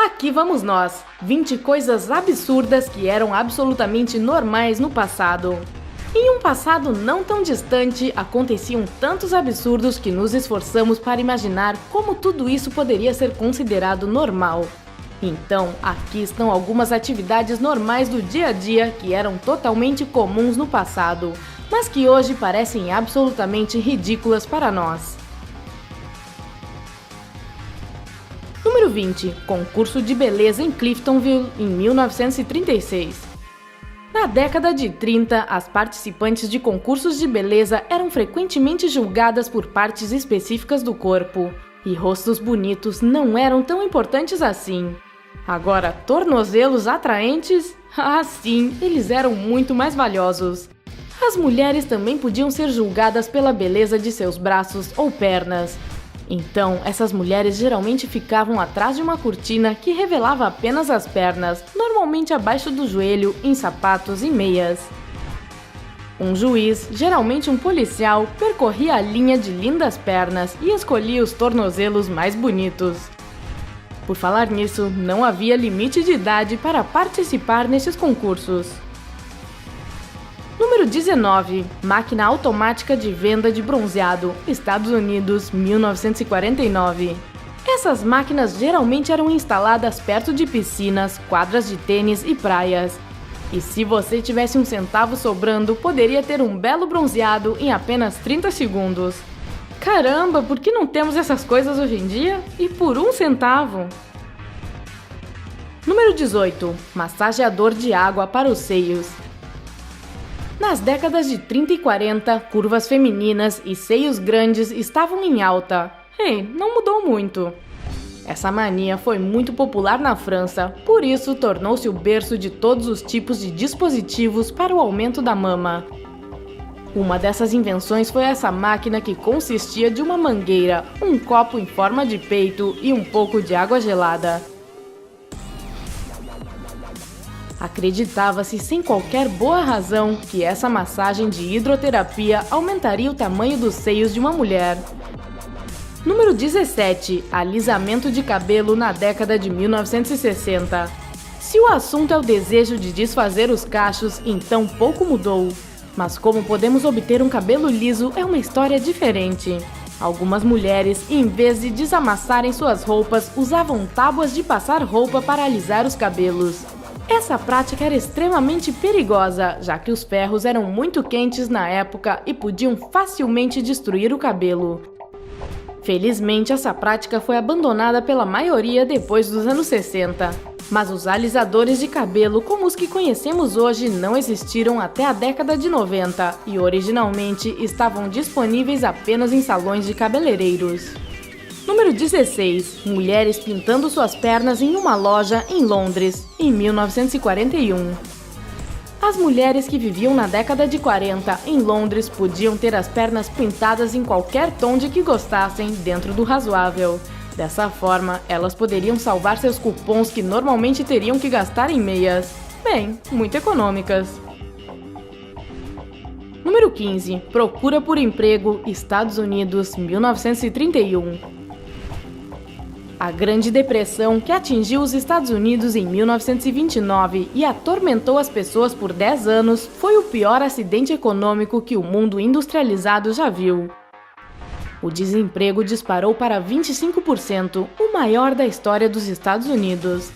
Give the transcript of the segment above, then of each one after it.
Aqui vamos nós, 20 coisas absurdas que eram absolutamente normais no passado. Em um passado não tão distante, aconteciam tantos absurdos que nos esforçamos para imaginar como tudo isso poderia ser considerado normal. Então, aqui estão algumas atividades normais do dia a dia que eram totalmente comuns no passado, mas que hoje parecem absolutamente ridículas para nós. Número 20. Concurso de beleza em Cliftonville, em 1936. Na década de 30, as participantes de concursos de beleza eram frequentemente julgadas por partes específicas do corpo, e rostos bonitos não eram tão importantes assim. Agora, tornozelos atraentes? Ah, sim, eles eram muito mais valiosos. As mulheres também podiam ser julgadas pela beleza de seus braços ou pernas. Então, essas mulheres geralmente ficavam atrás de uma cortina que revelava apenas as pernas, normalmente abaixo do joelho, em sapatos e meias. Um juiz, geralmente um policial, percorria a linha de lindas pernas e escolhia os tornozelos mais bonitos. Por falar nisso, não havia limite de idade para participar nesses concursos. Número 19. Máquina automática de venda de bronzeado, Estados Unidos, 1949. Essas máquinas geralmente eram instaladas perto de piscinas, quadras de tênis e praias. E se você tivesse um centavo sobrando, poderia ter um belo bronzeado em apenas 30 segundos. Caramba, por que não temos essas coisas hoje em dia? E por 1 centavo? Número 18. Massageador de água para os seios. Nas décadas de 30 e 40, curvas femininas e seios grandes estavam em alta. Não mudou muito. Essa mania foi muito popular na França, por isso tornou-se o berço de todos os tipos de dispositivos para o aumento da mama. Uma dessas invenções foi essa máquina que consistia de uma mangueira, um copo em forma de peito e um pouco de água gelada. Acreditava-se sem qualquer boa razão que essa massagem de hidroterapia aumentaria o tamanho dos seios de uma mulher. Número 17. Alisamento de cabelo na década de 1960. Se o assunto é o desejo de desfazer os cachos, então pouco mudou. Mas como podemos obter um cabelo liso é uma história diferente. Algumas mulheres, em vez de desamassarem suas roupas, usavam tábuas de passar roupa para alisar os cabelos. Essa prática era extremamente perigosa, já que os ferros eram muito quentes na época e podiam facilmente destruir o cabelo. Felizmente, essa prática foi abandonada pela maioria depois dos anos 60. Mas os alisadores de cabelo como os que conhecemos hoje não existiram até a década de 90 e originalmente estavam disponíveis apenas em salões de cabeleireiros. Número 16. Mulheres pintando suas pernas em uma loja em Londres, em 1941. As mulheres que viviam na década de 40 em Londres podiam ter as pernas pintadas em qualquer tom de que gostassem, dentro do razoável. Dessa forma, elas poderiam salvar seus cupons que normalmente teriam que gastar em meias. Bem, muito econômicas. Número 15. Procura por emprego, Estados Unidos, 1931. A Grande Depressão, que atingiu os Estados Unidos em 1929 e atormentou as pessoas por 10 anos, foi o pior acidente econômico que o mundo industrializado já viu. O desemprego disparou para 25%, o maior da história dos Estados Unidos.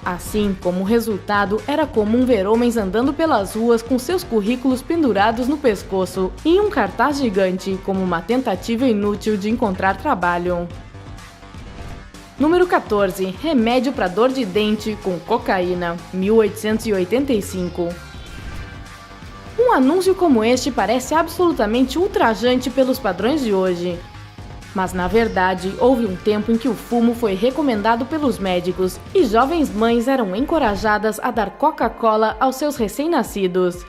Assim, como resultado, era comum ver homens andando pelas ruas com seus currículos pendurados no pescoço e um cartaz gigante como uma tentativa inútil de encontrar trabalho. Número 14. Remédio para dor de dente com cocaína, 1885. Um anúncio como este parece absolutamente ultrajante pelos padrões de hoje. Mas, na verdade, houve um tempo em que o fumo foi recomendado pelos médicos e jovens mães eram encorajadas a dar Coca-Cola aos seus recém-nascidos.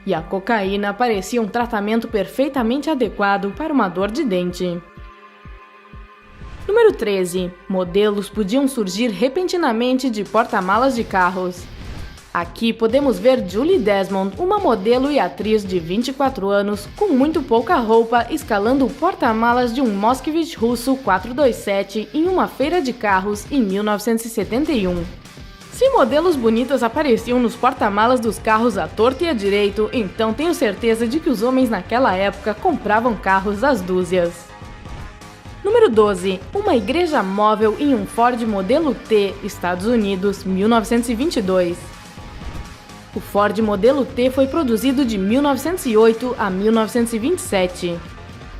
E a cocaína parecia um tratamento perfeitamente adequado para uma dor de dente. Número 13. Modelos podiam surgir repentinamente de porta-malas de carros. Aqui podemos ver Julie Desmond, uma modelo e atriz de 24 anos, com muito pouca roupa, escalando o porta-malas de um Moskvich russo 427 em uma feira de carros em 1971. Se modelos bonitas apareciam nos porta-malas dos carros à torta e à direito, então tenho certeza de que os homens naquela época compravam carros às dúzias. Número 12. Uma igreja móvel em um Ford modelo T, Estados Unidos, 1922. O Ford modelo T foi produzido de 1908 a 1927.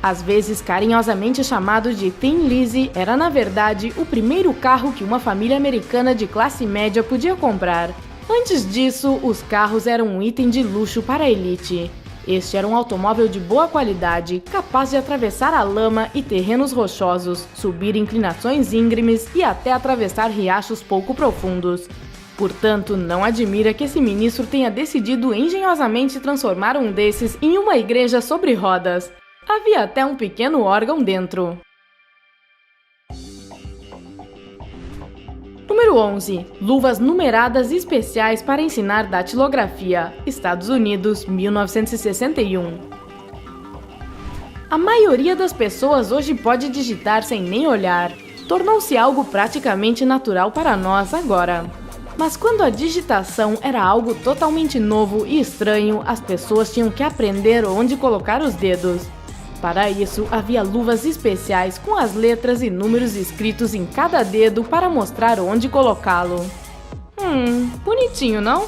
Às vezes carinhosamente chamado de Thin Lizzy, era na verdade o primeiro carro que uma família americana de classe média podia comprar. Antes disso, os carros eram um item de luxo para a elite. Este era um automóvel de boa qualidade, capaz de atravessar a lama e terrenos rochosos, subir inclinações íngremes e até atravessar riachos pouco profundos. Portanto, não admira que esse ministro tenha decidido engenhosamente transformar um desses em uma igreja sobre rodas. Havia até um pequeno órgão dentro. Número 11. Luvas numeradas especiais para ensinar datilografia, Estados Unidos, 1961. A maioria das pessoas hoje pode digitar sem nem olhar. Tornou-se algo praticamente natural para nós agora. Mas quando a digitação era algo totalmente novo e estranho, as pessoas tinham que aprender onde colocar os dedos. Para isso, havia luvas especiais com as letras e números escritos em cada dedo para mostrar onde colocá-lo. Bonitinho, não?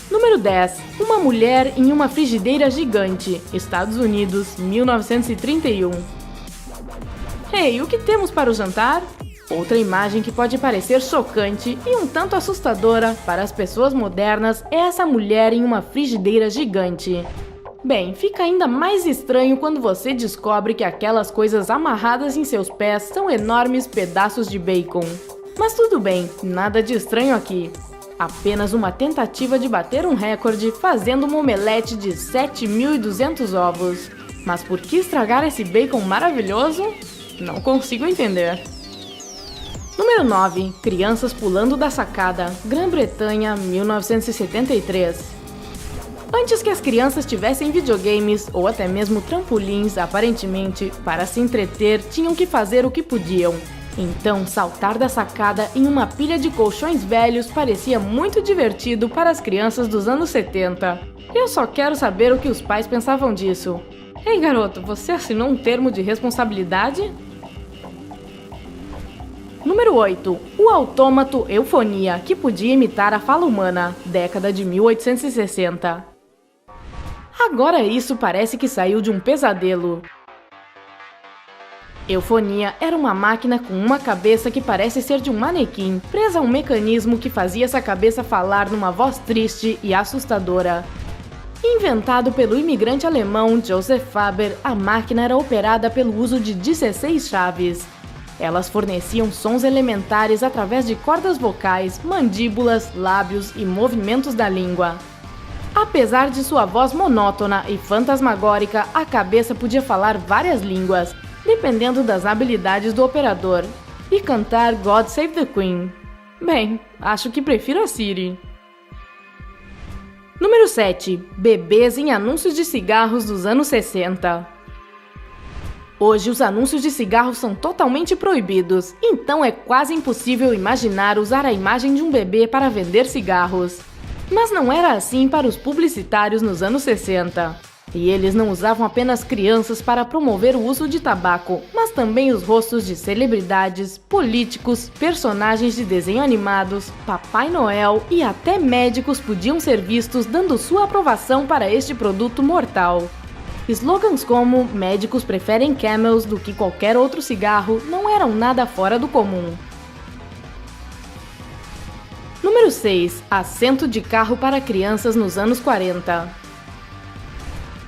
Número 10. Uma mulher em uma frigideira gigante, Estados Unidos, 1931. Ei, o que temos para o jantar? Outra imagem que pode parecer chocante e um tanto assustadora para as pessoas modernas é essa mulher em uma frigideira gigante. Bem, fica ainda mais estranho quando você descobre que aquelas coisas amarradas em seus pés são enormes pedaços de bacon. Mas tudo bem, nada de estranho aqui. Apenas uma tentativa de bater um recorde fazendo uma omelete de 7.200 ovos. Mas por que estragar esse bacon maravilhoso? Não consigo entender. Número 9. Crianças pulando da sacada, Grã-Bretanha, 1973. Antes que as crianças tivessem videogames ou até mesmo trampolins, aparentemente, para se entreter, tinham que fazer o que podiam. Então, saltar da sacada em uma pilha de colchões velhos parecia muito divertido para as crianças dos anos 70. Eu só quero saber o que os pais pensavam disso. Ei, garoto, você assinou um termo de responsabilidade? Número 8. O autômato Eufonia, que podia imitar a fala humana, década de 1860. Agora isso parece que saiu de um pesadelo. Eufonia era uma máquina com uma cabeça que parece ser de um manequim, presa a um mecanismo que fazia essa cabeça falar numa voz triste e assustadora. Inventado pelo imigrante alemão Joseph Faber, a máquina era operada pelo uso de 16 chaves. Elas forneciam sons elementares através de cordas vocais, mandíbulas, lábios e movimentos da língua. Apesar de sua voz monótona e fantasmagórica, a cabeça podia falar várias línguas, dependendo das habilidades do operador, e cantar God Save the Queen. Bem, acho que prefiro a Siri. Número 7. Bebês em anúncios de cigarros dos anos 60. Hoje, os anúncios de cigarros são totalmente proibidos, então é quase impossível imaginar usar a imagem de um bebê para vender cigarros. Mas não era assim para os publicitários nos anos 60. E eles não usavam apenas crianças para promover o uso de tabaco, mas também os rostos de celebridades, políticos, personagens de desenho animados, Papai Noel e até médicos podiam ser vistos dando sua aprovação para este produto mortal. Slogans como "médicos preferem Camels do que qualquer outro cigarro" não eram nada fora do comum. Número 6. Assento de carro para crianças nos anos 40.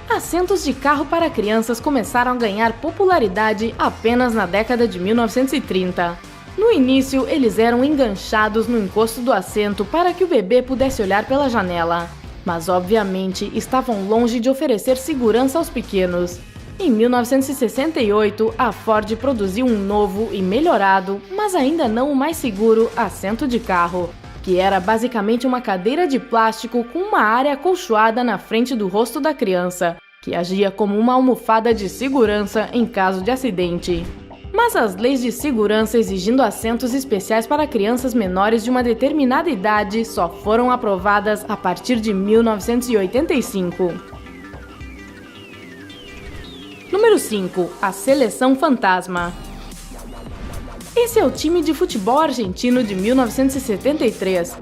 Assentos de carro para crianças começaram a ganhar popularidade apenas na década de 1930. No início, eles eram enganchados no encosto do assento para que o bebê pudesse olhar pela janela. Mas, obviamente, estavam longe de oferecer segurança aos pequenos. Em 1968, a Ford produziu um novo e melhorado, mas ainda não o mais seguro, assento de carro. que era basicamente uma cadeira de plástico com uma área acolchoada na frente do rosto da criança, que agia como uma almofada de segurança em caso de acidente. Mas as leis de segurança exigindo assentos especiais para crianças menores de uma determinada idade só foram aprovadas a partir de 1985. Número 5. A Seleção Fantasma. Esse é o time de futebol argentino de 1973.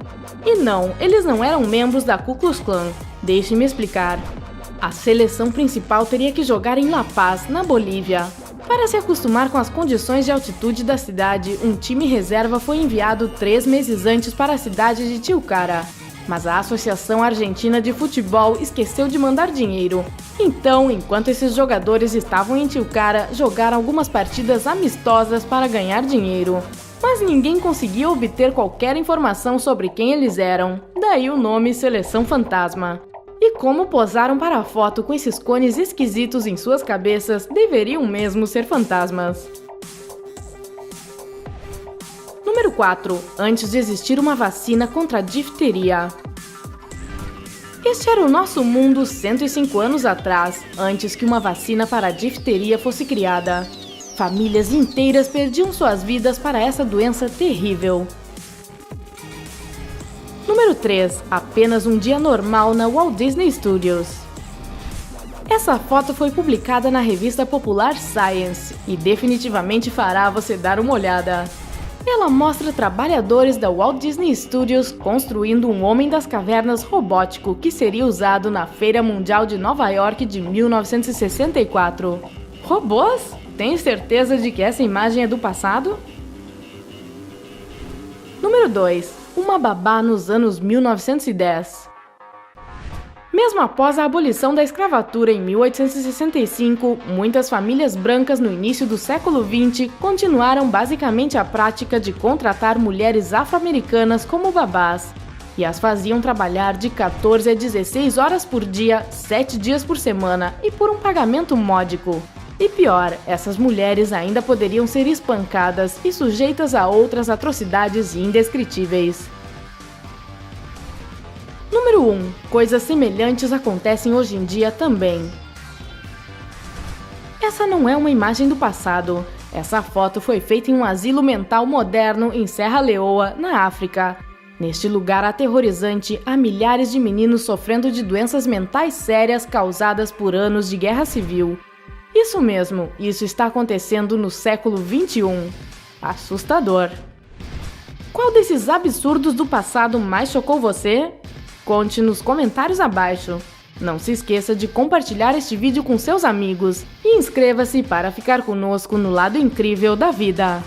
E não, eles não eram membros da Ku Klux Klan. Deixe-me explicar. A seleção principal teria que jogar em La Paz, na Bolívia. Para se acostumar com as condições de altitude da cidade, um time reserva foi enviado 3 meses antes para a cidade de Tilcara. Mas a Associação Argentina de Futebol esqueceu de mandar dinheiro. Então, enquanto esses jogadores estavam em Tilcara, jogaram algumas partidas amistosas para ganhar dinheiro. Mas ninguém conseguia obter qualquer informação sobre quem eles eram, daí o nome Seleção Fantasma. E como posaram para a foto com esses cones esquisitos em suas cabeças, deveriam mesmo ser fantasmas. Número 4. Antes de existir uma vacina contra a difteria. Este era o nosso mundo 105 anos atrás, antes que uma vacina para a difteria fosse criada. Famílias inteiras perdiam suas vidas para essa doença terrível. Número 3. Apenas um dia normal na Walt Disney Studios. Essa foto foi publicada na revista popular Science e definitivamente fará você dar uma olhada. Ela mostra trabalhadores da Walt Disney Studios construindo um Homem das Cavernas robótico que seria usado na Feira Mundial de Nova York de 1964. Robôs? Tem certeza de que essa imagem é do passado? Número 2. Uma babá nos anos 1910. Mesmo após a abolição da escravatura em 1865, muitas famílias brancas no início do século XX continuaram basicamente a prática de contratar mulheres afro-americanas como babás, e as faziam trabalhar de 14 a 16 horas por dia, 7 dias por semana e por um pagamento módico. E pior, essas mulheres ainda poderiam ser espancadas e sujeitas a outras atrocidades indescritíveis. Número 1. Coisas semelhantes acontecem hoje em dia também. Essa não é uma imagem do passado. Essa foto foi feita em um asilo mental moderno em Serra Leoa, na África. Neste lugar aterrorizante, há milhares de meninos sofrendo de doenças mentais sérias causadas por anos de guerra civil. Isso mesmo, isso está acontecendo no século XXI. Assustador. Qual desses absurdos do passado mais chocou você? Conte nos comentários abaixo. Não se esqueça de compartilhar este vídeo com seus amigos e inscreva-se para ficar conosco no lado incrível da vida.